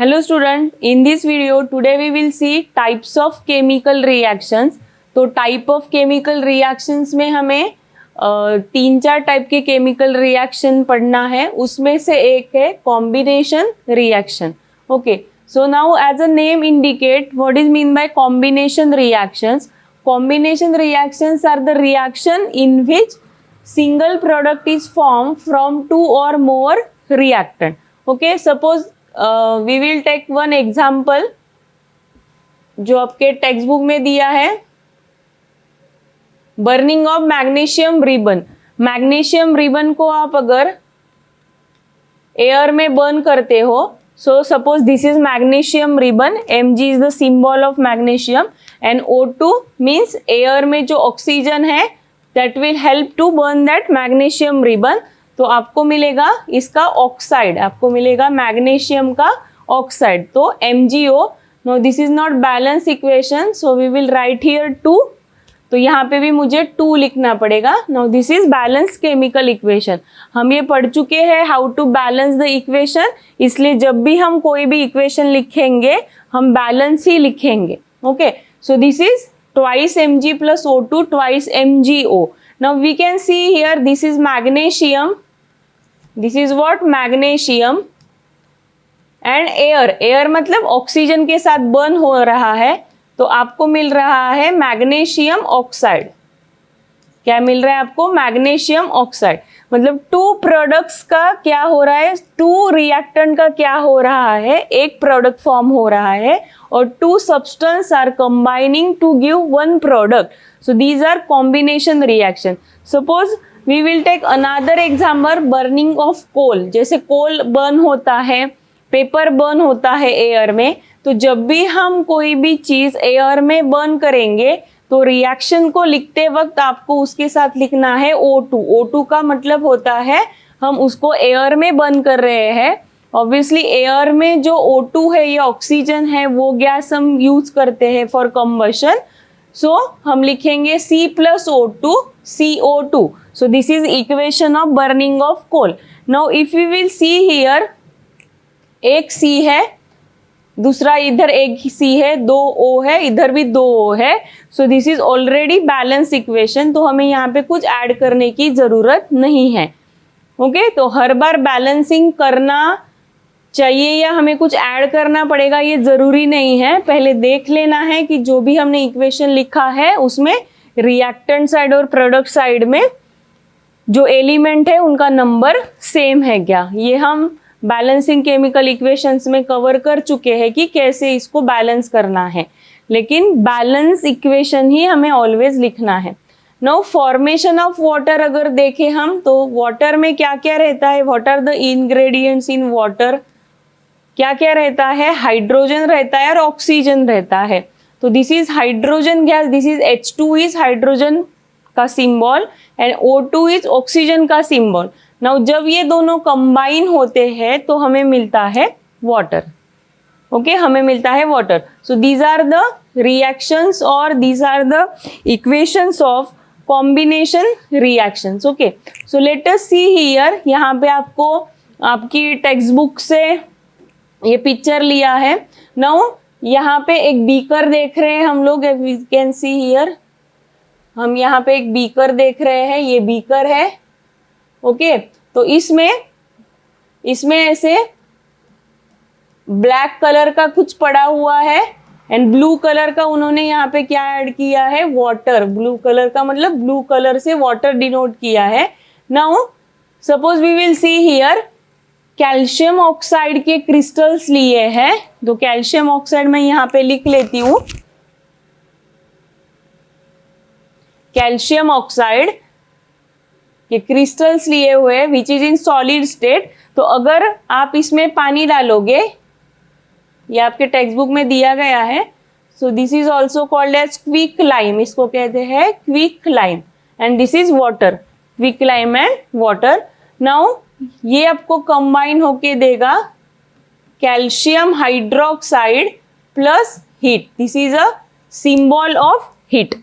Hello student, in this video today we will see types of chemical reactions. तो type of chemical reactions में हमें 3-4 type के chemical reaction पढ़ना है. उसमें से एक है combination reaction. Okay, so now as a name indicate what is mean by combination reactions. Combination reactions are the reaction in which single product is formed from two or more reactant. Okay, suppose we will take one example जो आपके text book में दिया है. Burning of magnesium ribbon. Magnesium ribbon को आप अगर air में burn करते हो, so suppose this is magnesium ribbon. Mg is the symbol of magnesium and O2 means air में जो ऑक्सीजन है that will help to burn that magnesium ribbon. तो आपको मिलेगा इसका ऑक्साइड, आपको मिलेगा मैग्नीशियम का ऑक्साइड. तो MgO. No this is not balance equation, so we will write here 2. तो यहाँ पे भी मुझे 2 लिखना पड़ेगा. No this is balance chemical equation. हम ये पढ़ चुके हैं how to balance the equation, इसलिए जब भी हम कोई भी इक्वेशन लिखेंगे हम बैलेंस ही लिखेंगे. Okay, so this is twice Mg plus O2 twice MgO. Now we can see here this is magnesium. This is what? Magnesium. And air. Air मतलब ऑक्सीजन के साथ बर्न हो रहा है, तो आपको मिल रहा है मैग्नीशियम ऑक्साइड. क्या मिल रहा है आपको? Magnesium oxide. मतलब 2 प्रोडक्ट्स का क्या हो रहा है, 2 रिएक्टेंट का क्या हो रहा है, एक प्रोडक्ट फॉर्म हो रहा है और 2 substance are combining to give 1 product. So these are combination reaction. Suppose we will take another example, burning of coal. जैसे कोल बर्न होता है, पेपर बर्न होता है एयर में. तो जब भी हम कोई भी चीज एयर में बर्न करेंगे तो रिएक्शन को लिखते वक्त आपको उसके साथ लिखना है O2. O2 का मतलब होता है हम उसको एयर में बर्न कर रहे हैं. ऑब्वियसली एयर में जो O2 है, ये ऑक्सीजन है, वो गैस हम यूज करते हैं फॉर कंबशन. सो हम लिखेंगे C plus O2 CO2. So this is equation of burning of coal. Now if you will see here, एक C है, दूसरा इधर एक C है, 2 O है, इधर भी 2 O है. So this is already balance equation. तो हमें यहाँ पे कुछ ऐड करने की जरूरत नहीं है. ओके, तो हर बार बैलेंसिंग करना चाहिए या हमें कुछ ऐड करना पड़ेगा ये जरूरी नहीं है. पहले देख लेना है कि जो भी हमने इक्वेशन लिखा है उसमें रिएक्टेंट साइड और प्रोडक्ट साइड में जो एलिमेंट है उनका नंबर सेम है क्या. ये हम बैलेंसिंग केमिकल इक्वेशंस में कवर कर चुके हैं कि कैसे इसको बैलेंस करना है, लेकिन बैलेंस इक्वेशन ही हमें ऑलवेज लिखना है. नाउ फॉर्मेशन ऑफ वाटर अगर देखें हम, तो वाटर में क्या क्या रहता है, what are the ingredients in water. क्या क्या रहता है, हाइड्रोजन रहता है और ऑक्सीजन रहता है. तो this is hydrogen gas, this is H2 is hydrogen का symbol and O2 is oxygen का सिंबल. नाउ जब ये दोनों कंबाइन होते हैं तो हमें मिलता है वाटर. ओके, हमें मिलता है water. So these are the reactions और these are the equations of combination reactions. Okay, so let us see here. यहाँ पे आपको आपकी टेक्स्ट बुक से ये पिक्चर लिया है. नाउ यहाँ पे एक बीकर देख रहे हैं हम लोग. वी कैन सी हियर, हम यहाँ पे एक बीकर देख रहे हैं, ये बीकर है. ओके, तो इसमें ऐसे ब्लैक कलर का कुछ पड़ा हुआ है एंड ब्लू कलर का उन्होंने यहाँ पे क्या ऐड किया है, वाटर. ब्लू कलर का मतलब ब्लू कलर से वाटर डिनोट किया है. Now suppose we will see here, calcium oxide के क्रिस्टल्स लिए हैं. तो कैल्शियम ऑक्साइड मैं यहाँ पे लिख लेती हूँ. कैल्शियम ऑक्साइड के क्रिस्टल्स लिए हुए which is in solid state. तो अगर आप इसमें पानी डालोगे, ये आपके टेक्स्ट बुक में दिया गया है. So this is also called as quick lime. इसको कहते हैं quick lime and this is water. Quick lime and water. Now ये आपको कंबाइन होके देगा calcium hydroxide plus heat. This is a symbol of heat.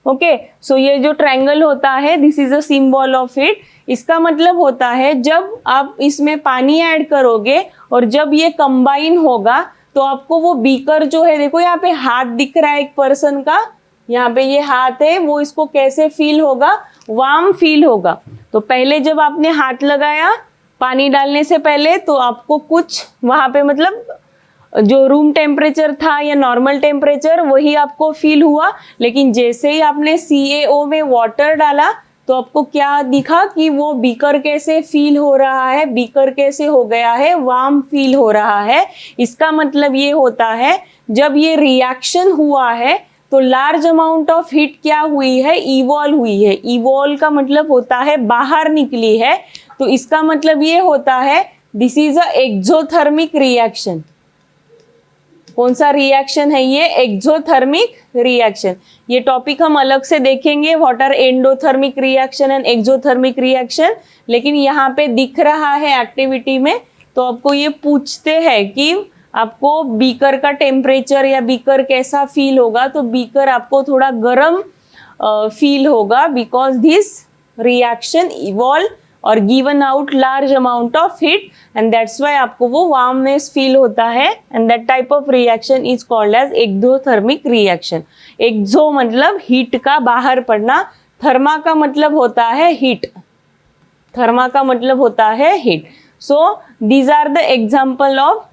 Okay, so ये जो triangle होता है this is a symbol of heat. इसका मतलब होता है जब आप इसमें पानी ऐड करोगे और जब ये कंबाइन होगा तो आपको वो बीकर जो है, देखो यहाँ पे हाथ दिख रहा है एक पर्सन का, यहाँ पे ये हाथ है, वो इसको कैसे फील होगा, वार्म फील होगा। तो पहले जब आपने हाथ लगाया पानी डालने से पहले तो आपको कुछ वहां पे मतलब जो रूम टेम्परेचर था या नॉर्मल टेम्परेचर वही आपको फील हुआ, लेकिन जैसे ही आपने CaO में वाटर डाला तो आपको क्या दिखा कि वो बीकर कैसे फील हो रहा है, बीकर कैसे हो गया है, वार्म फील हो रहा है। इसका मतलब ये होता है जब ये रिएक्शन हुआ है तो लार्ज अमाउंट ऑफ हीट क्या हुई है, इवॉल्व हुई है। इवॉल्व का मतलब होता है बाहर निकली है, तो इसका मतलब ये होता है this is a exothermic reaction. कौन सा रिएक्शन है ये, एक्सोथर्मिक रिएक्शन। ये टॉपिक हम अलग से देखेंगे, what are endothermic reaction and exothermic reaction, लेकिन यहाँ पे दिख रहा है एक्टिविटी में तो आपको ये पूछते हैं कि आपको बीकर का टेम्परेचर या बीकर कैसा फील होगा, तो बीकर आपको थोड़ा गर्म फील होगा बिकॉज दिस रिएक्शन इवॉल्व और given out large amount of heat and that's why आपको वो वार्मनेस फील होता है and that type of reaction is called as exothermic reaction. Exo मतलब हीट का बाहर पड़ना, थर्मा का मतलब होता है हीट, थर्मा का मतलब होता है heat. So these are the example of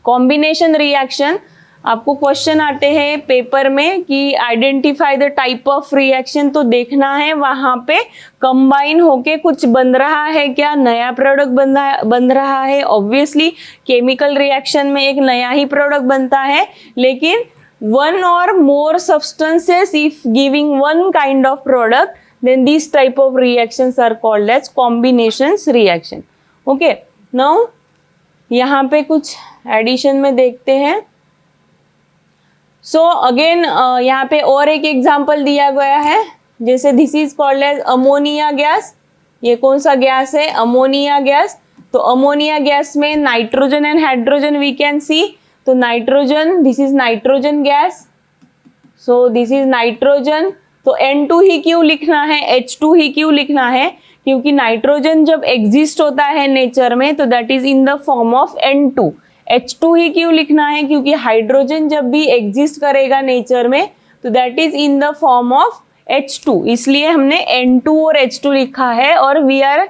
combination reaction. आपको क्वेश्चन आते हैं पेपर में कि identify the type of reaction, तो देखना है वहां पे कंबाइन होके कुछ बन रहा है क्या, नया प्रोडक्ट बन रहा है। ऑब्वियसली केमिकल रिएक्शन में एक नया ही प्रोडक्ट बनता है, लेकिन वन और मोर substances if giving one kind of product then these type of reactions are called as combinations reaction. Okay, now यहाँ पे कुछ एडिशन में देखते हैं। सो अगेन यहाँ पे और एक एग्जांपल दिया गया है, जैसे this is called as ammonia gas. ये कौन सा गैस है, अमोनिया गैस। तो अमोनिया गैस में nitrogen and hydrogen we can see. तो nitrogen, this is nitrogen gas, so this is nitrogen. तो N2 ही क्यों लिखना है, H2 ही क्यों लिखना है, क्योंकि नाइट्रोजन जब एग्जिस्ट होता है नेचर में तो that is in the form of N2। H2 ही क्यों लिखना है, क्योंकि हाइड्रोजन जब भी एग्जिस्ट करेगा नेचर में तो that is in the form of H2, इसलिए हमने N2 और H2 लिखा है और we are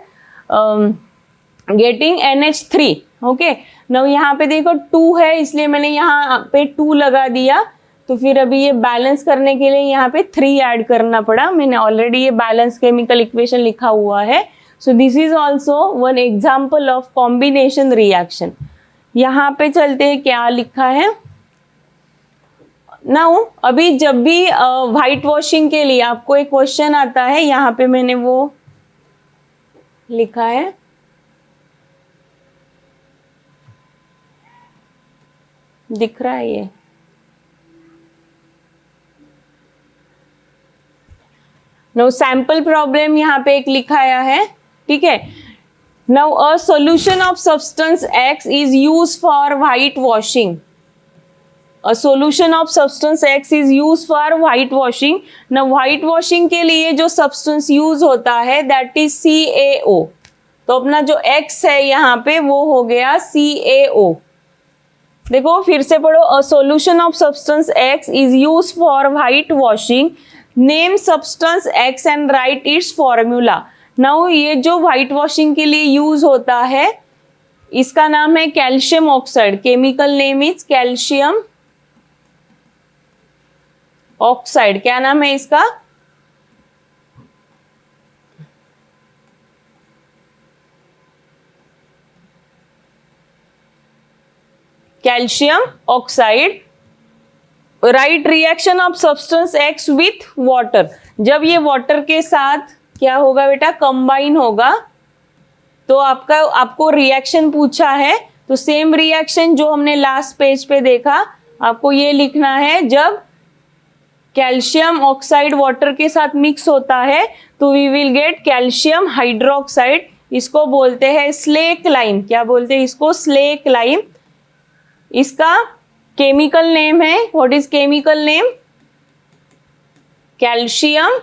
getting NH3। Okay, now यहाँ पे देखो 2 है इसलिए मैंने यहाँ पे 2 लगा दिया, तो फिर अभी ये बैलेंस करने के लिए यहाँ पे 3 ऐड करना पड़ा। मैंने ऑलरेडी ये बैलेंस केमिकल इक्वेशन लिखा हुआ है। So this is also one example of combination reaction. यहाँ पे चलते हैं क्या लिखा है। नाउ अभी जब भी व्हाइट वॉशिंग के लिए आपको एक क्वेश्चन आता है, यहाँ पे मैंने वो लिखा है, दिख रहा है ये, नो सैंपल प्रॉब्लम यहाँ पे एक लिखाया है, ठीक है। Now a solution of substance X is use for white washing. A solution of substance X is use for white washing. ना व्हाइट वॉशिंग के लिए जो सब्सटेंस यूज होता है दैट इज CaO। तो अपना जो X है यहाँ पे वो हो गया CaO। देखो फिर से पढ़ो, a solution of substance X is use for white washing, name substance X and right it's formula. Now ये जो व्हाइट वॉशिंग के लिए यूज होता है इसका नाम है calcium oxide. Chemical name is calcium oxide. क्या नाम है इसका, calcium oxide. Right reaction of substance X with water. जब ये वाटर के साथ क्या होगा बेटा, कंबाइन होगा, तो आपको रिएक्शन पूछा है, तो सेम रिएक्शन जो हमने लास्ट पेज पे देखा आपको ये लिखना है। जब कैल्शियम ऑक्साइड वाटर के साथ मिक्स होता है तो we will get calcium hydroxide. इसको बोलते हैं स्लेक लाइम। क्या बोलते हैं इसको, स्लेक लाइम। इसका केमिकल नेम है, what is chemical name, calcium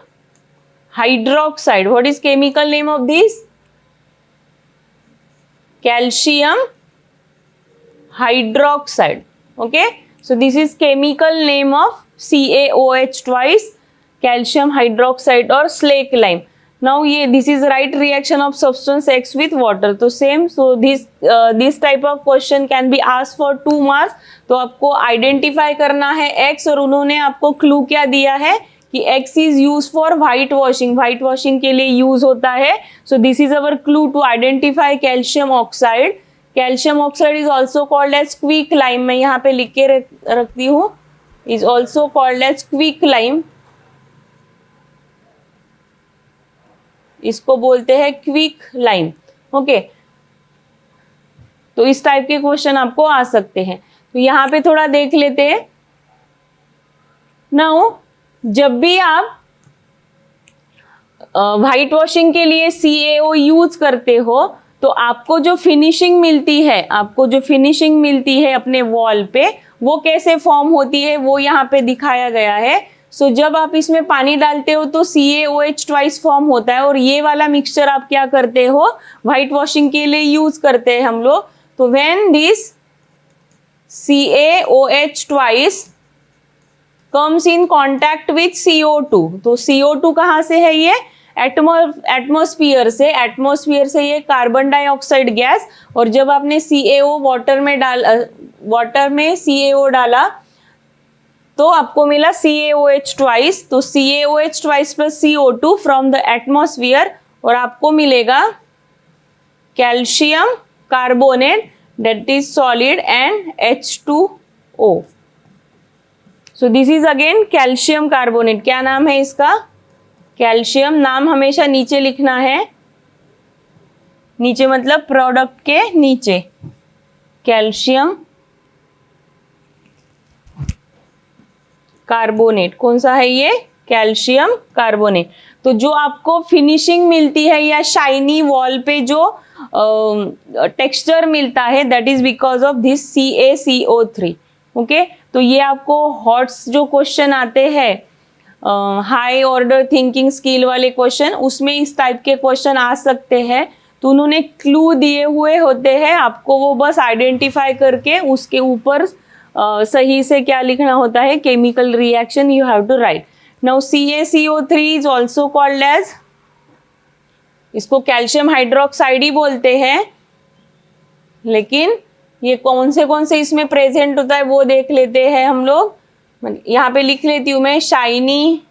hydroxide. What is chemical name of this? Calcium hydroxide. Okay, so this is chemical name of CaOH twice, calcium hydroxide or slake lime. Now this is right reaction of substance X with water. तो same, so this type of question can be asked for 2 marks. तो आपको identify करना है X, और उन्होंने आपको clue क्या दिया है कि X is used for white washing. white washing के लिए use होता है. So this is our clue to identify calcium oxide. Calcium oxide is also called as quick lime. मैं यहाँ पे लिख के रखती हूँ. Is also called as quick lime. इसको बोलते हैं क्विक लाइम. ओके, तो इस टाइप के क्वेश्चन आपको आ सकते हैं. तो यहाँ पे थोड़ा देख लेते हैं. नाउ जब भी आप व्हाइट वॉशिंग के लिए CaO यूज करते हो तो आपको जो फिनिशिंग मिलती है अपने वॉल पे, वो कैसे फॉर्म होती है वो यहाँ पे दिखाया गया है. सो जब आप इसमें पानी डालते हो तो CaOH ट्वाइस फॉर्म होता है, और ये वाला मिक्सचर आप क्या करते हो, व्हाइट वॉशिंग के लिए यूज करते हैं हम लोग. तो when this CaOH twice comes in contact with CO2, तो CO2 कहाँ से है, ये एटमॉस्फेयर से ये कार्बन डाइऑक्साइड गैस. और जब आपने CaO वाटर में CaO डाला तो आपको मिला CaOH ट्वाइस. तो CaOH twice plus CO2 from the atmosphere, और आपको मिलेगा calcium carbonate that is solid and H2O. So this is again calcium carbonate. क्या नाम है इसका? कैल्शियम. नाम हमेशा नीचे लिखना है, नीचे मतलब प्रोडक्ट के नीचे. Calcium carbonate. कौन सा है ये? Calcium carbonate. तो जो आपको फिनिशिंग मिलती है या शाइनी वॉल पे जो टेक्सचर मिलता है, that is because of this CaCO3. Okay, तो ये आपको हॉट्स जो क्वेश्चन आते हैं, हाई ऑर्डर थिंकिंग स्किल वाले क्वेश्चन, उसमें इस टाइप के क्वेश्चन आ सकते हैं. तो उन्होंने क्लू दिए हुए होते हैं, आपको वो बस आइडेंटिफाई करके उसके ऊपर सही से क्या लिखना होता है, chemical reaction you have to write. Now CaCO3 is also called as, इसको कैल्शियम हाइड्रोक्साइड ही बोलते हैं, लेकिन ये कौन से इसमें प्रेजेंट होता है वो देख लेते हैं हम लोग. यहाँ पे लिख लेती हूँ मैं, शाइनी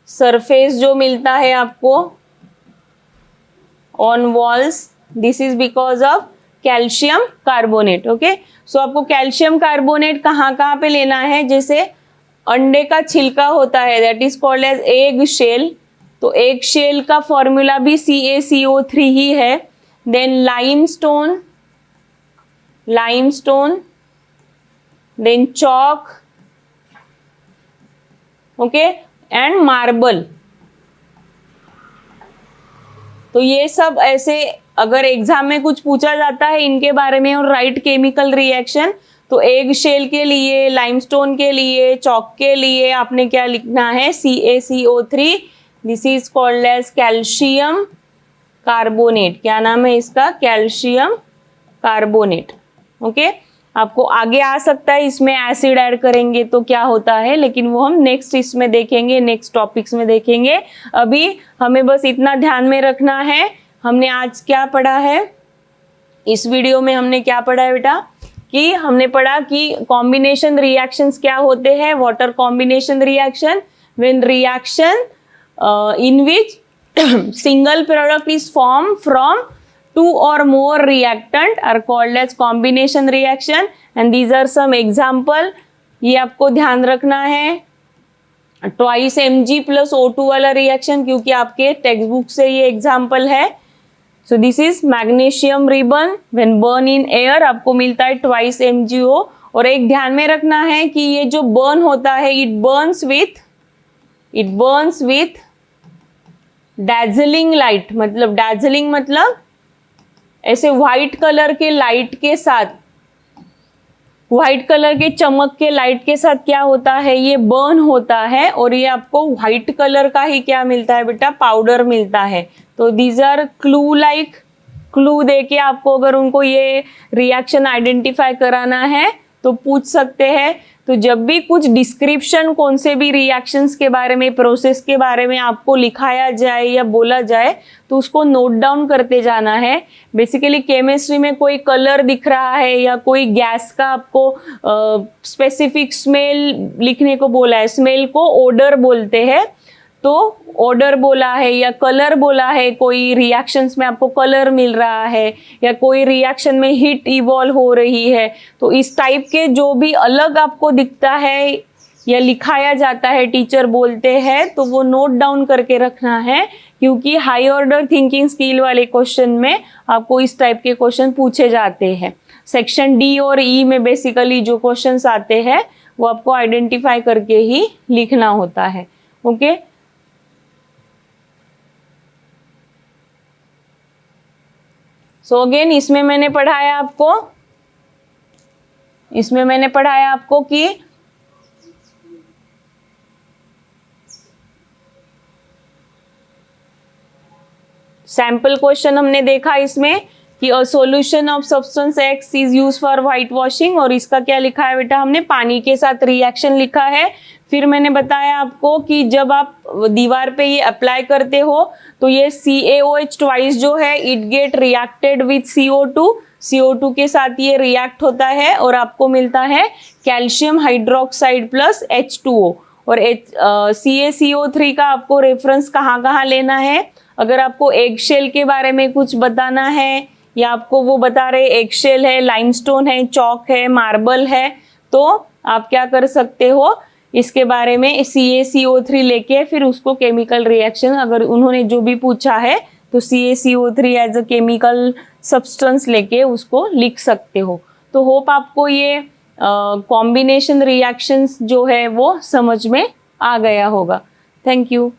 सरफेस जो मिलता है आपको on walls, this is because of calcium carbonate. Okay, so आपको कैल्शियम कार्बोनेट कहाँ पे लेना है, जैसे अंडे का छिलका होता है, that is called as egg shell. तो एग शेल का फॉर्मूला भी CaCO3 ही है. Then limestone, then chalk, okay, and marble. तो ये सब ऐसे अगर एग्जाम में कुछ पूछा जाता है इनके बारे में और राइट केमिकल रिएक्शन, तो एग शेल के लिए, लाइमस्टोन के लिए, चॉक के लिए आपने क्या लिखना है, CaCO3. This is called as calcium carbonate. क्या नाम है इसका? Calcium carbonate. ओके, आपको आगे आ सकता है इसमें एसिड ऐड करेंगे तो क्या होता है, लेकिन वो हम नेक्स्ट इसमें देखेंगे, नेक्स्ट टॉपिक्स में देखेंगे. अभी हमें बस इतना ध्यान में रखना है, हमने आज क्या पढ़ा है, इस वीडियो में हमने क्या पढ़ा है बेटा, कि हमने पढ़ा कि कॉम्बिनेशन रिएक्शंस क्या होते हैं. Water combination reaction, when reaction in which single product is form from 2 or more reactant are called as combination reaction, and these are some example. ये आपको ध्यान रखना है. ट्वाइस Mg प्लस O2 वाला reaction, क्योंकि आपके टेक्स्ट बुक से ये एग्जाम्पल है. So this is magnesium ribbon, when burn in air आपको मिलता है ट्वाइस MgO. और एक ध्यान में रखना है कि ये जो बर्न होता है, it Burns with dazzling light. मतलब डैजलिंग मतलब ऐसे व्हाइट कलर के लाइट के साथ व्हाइट कलर के चमक के लाइट के साथ क्या होता है, ये बर्न होता है और ये आपको व्हाइट कलर का ही क्या मिलता है बेटा, पाउडर मिलता है। तो these are clue, like clue देके आपको अगर उनको ये रिएक्शन आइडेंटिफाई कराना है तो पूछ सकते हैं। तो जब भी कुछ डिस्क्रिप्शन कौन से भी रिएक्शंस के बारे में, प्रोसेस के बारे में आपको लिखाया जाए या बोला जाए तो उसको नोट डाउन करते जाना है। बेसिकली केमिस्ट्री में कोई कलर दिख रहा है या कोई गैस का आपको स्पेसिफिक स्मेल लिखने को बोला है, स्मेल को ओडर बोलते हैं, तो ऑर्डर बोला है या कलर बोला है, कोई रिएक्शंस में आपको कलर मिल रहा है या कोई रिएक्शन में हीट इवॉल्व हो रही है, तो इस टाइप के जो भी अलग आपको दिखता है या लिखाया जाता है, टीचर बोलते हैं, तो वो नोट डाउन करके रखना है, क्योंकि हाई ऑर्डर थिंकिंग स्किल वाले क्वेश्चन में आपको इस टाइप के क्वेश्चन पूछे जाते हैं। सेक्शन डी और ई में बेसिकली जो क्वेश्चंस आते हैं वो आपको आइडेंटिफाई करके ही लिखना होता है। ओके, सो अगेन इसमें मैंने पढ़ाया आपको कि सैंपल क्वेश्चन हमने देखा इसमें कि a solution of substance x is use for white washing, और इसका क्या लिखा है बेटा, हमने पानी के साथ रिएक्शन लिखा है। फिर मैंने बताया आपको कि जब आप दीवार पे ये अप्लाई करते हो तो ये CaOH ट्वाइस जो है it get reacted with CO2 के साथ ये रिएक्ट होता है और आपको मिलता है कैल्शियम हाइड्रोक्साइड प्लस H2O। और CaCO3 का आपको रेफरेंस कहाँ लेना है, अगर आपको एग शेल के बारे में कुछ बताना है या आपको वो बता रहे एग शेल है, लाइमस्टोन है, चॉक है, मार्बल है, तो आप क्या कर सकते हो, इसके बारे में CaCO3 लेके फिर उसको केमिकल रिएक्शन, अगर उन्होंने जो भी पूछा है तो CaCO3 as a chemical substance लेके उसको लिख सकते हो। तो होप आपको ये कॉम्बिनेशन रिएक्शंस जो है वो समझ में आ गया होगा। Thank you.